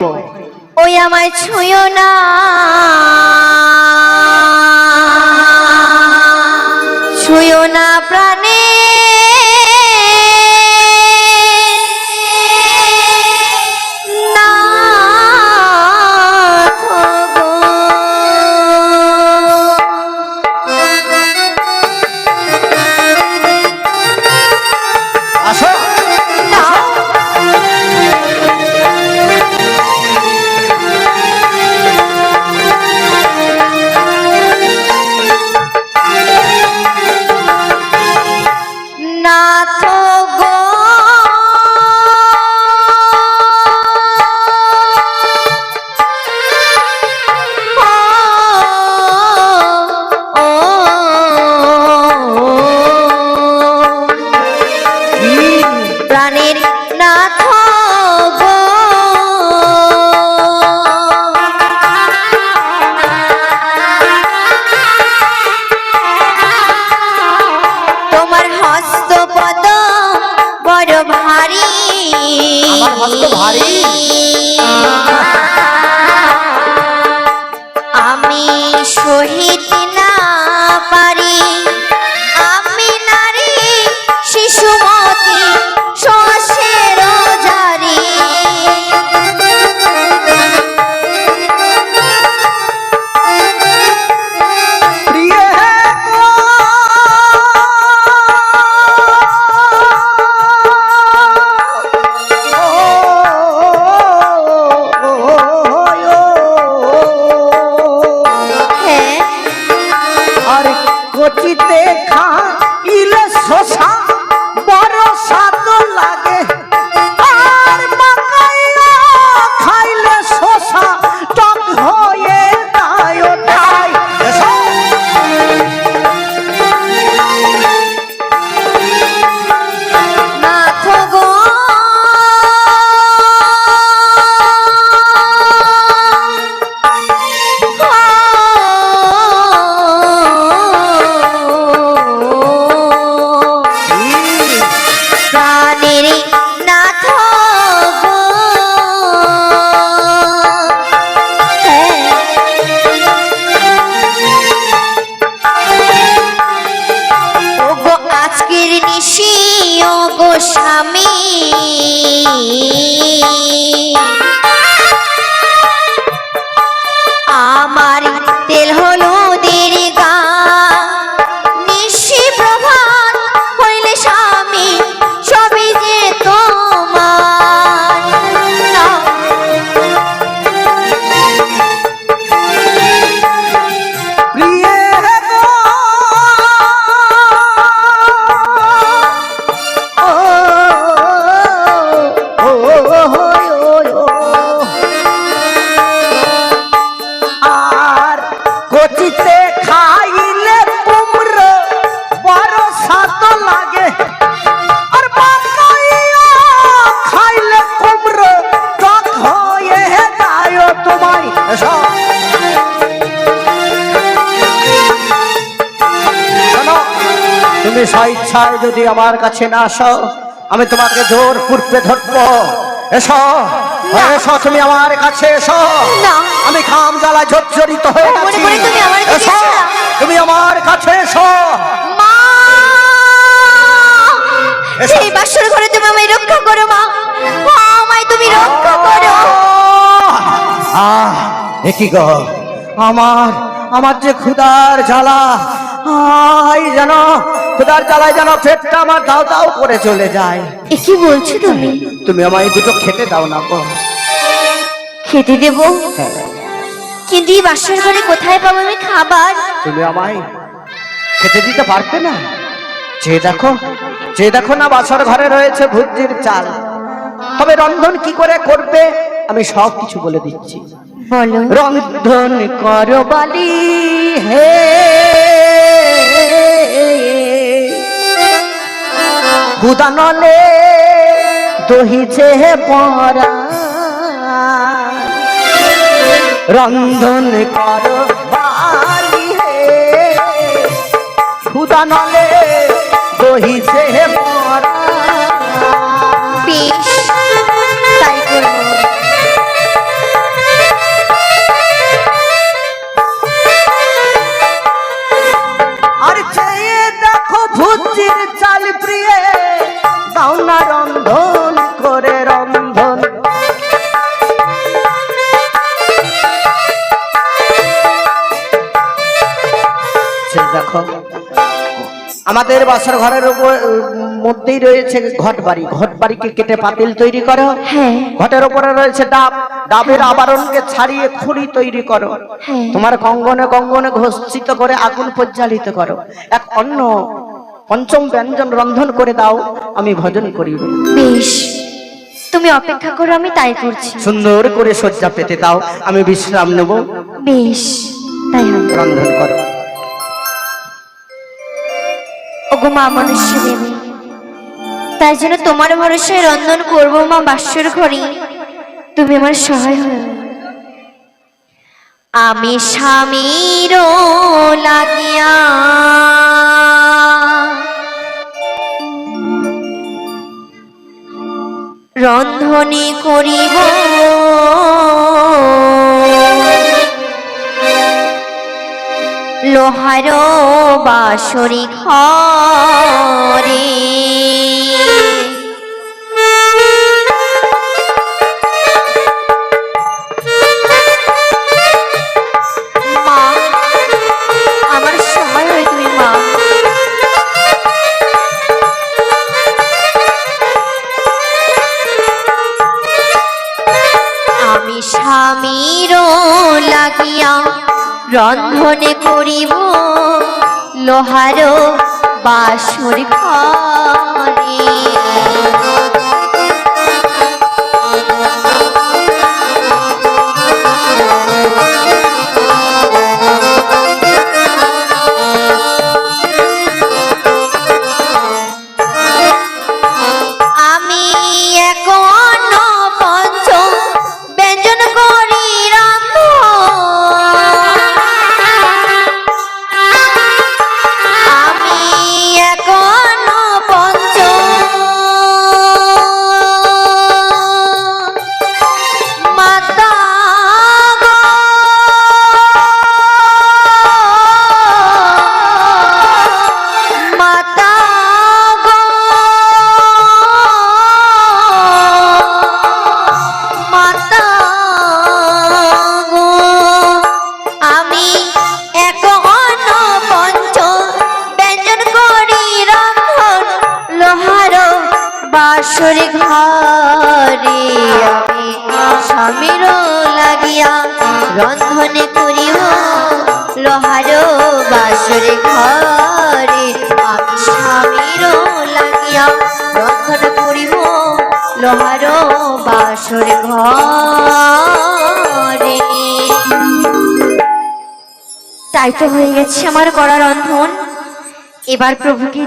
ওই আমায় ছুঁয়ো না, ছুঁয়ো না প্রাণে আমি সহিতে না পারি, আমি নারী শিশুমতি শ্বাসের জারি। কচিতে খাইলে শশা বড় স্বাদ লাগে, আর মাখাইয়া খাইলে শশা টক হয়ে যায় ওঠাই। নাথ গো স্বামী, আমার তেল হলুদের গা নিশি প্রভাত হইলে স্বামী সবই যে তোমার। তুমি স্বেচ্ছায় যদি আমার কাছে না আসো, আমি তোমাকে জোর পূর্বে ধরবো। এসো এসো, তুমি আমার কাছে এসো। আমি খাম জ্বালা জর্জরিত হয়ে গেছি। এসো, তুমি আমার কাছে এসো। সেই বাসর ঘরে তুমি আমায় রক্ষা করো মা, আমায় তুমি রক্ষা করো। কি গো, আমার যে ক্ষুধার জ্বালা, জানো ক্ষুধার জ্বালায় যেন পেটটা আমার দাও দাও করে চলে যায়। কি বলছো তুমি? তুমি আমায় দুটো খেতে দাও না গো। খেতে দেবো? কিন্তু এই বাসর ঘরে কোথায় পাবো আমি খাবার? তুমি আমায় খেতে দিতে পারবে না? যে দেখো না বাসর ঘরে রয়েছে ভুজির চাল। তবে রন্ধন কি করে করবে আমি সব কিছু বলে দিচ্ছি। বলো। রন্ধন করো বালি হে, ক্ষুধা নলে দহিছে পরা। রন্ধন করো বালি হে, ক্ষুধা নলে দহিছে পরা। বেশ, তাই করবো। আমাদের বাসার ঘরের উপর মধ্যেই রয়েছে ঘট বাড়ি। ঘট বাড়িকে কেটে পাতিল তৈরি করো। হ্যাঁ ঘটের উপরে রয়েছে ডাব। ডাবের আবরণকে ছাড়িয়ে খড়ি তৈরি করো। হ্যাঁ। তোমার কঙ্গনে কঙ্গনে ঘোষিত করে আগুন প্রজ্বালিত করো। এক অন্য পঞ্চম ব্যঞ্জন রন্ধন করে দাও, আমি ভজন করিব। বেশ, তুমি অপেক্ষা করো, আমি তাই করছি। সুন্দর করে শয্যা পেতে দাও, আমি বিশ্রাম নেব। বেশ, তাই হয়। রন্ধন করো। ওগো মা মনুষ্য দেবী, তাই জন্য তোমার ভরসায় রন্ধন করবো মা বাসর ঘরে। তুমি আমার সহায় হও। আমি স্বামীর লাগিয়া রন্ধনে করিব লোহার বাসরি ঘরে। মা, আমার সহায় হয়ে তুমি মা। আমি স্বামীর লাগিয়া রন্ধনে করিব লোহার বাসর ঘরে। আমি এখন পঞ্চম ব্যঞ্জন করি আমি এখন পঞ্চম মাতা গো, মাতা গো, মাতা গো, আমি এখন পঞ্চম ব্যঞ্জন করি রন্ধন লোহার বাসর ঘরে। আমি স্বামীর লাগিয়া রন্ধনে করিব লোহার বাসর ঘরে। আমি স্বামীর লাগিয়া রন্ধন করিব লোহার বাসর ঘরে। তাই তো হয়ে গেছে আমার করা রন্ধন। এবার প্রভুকে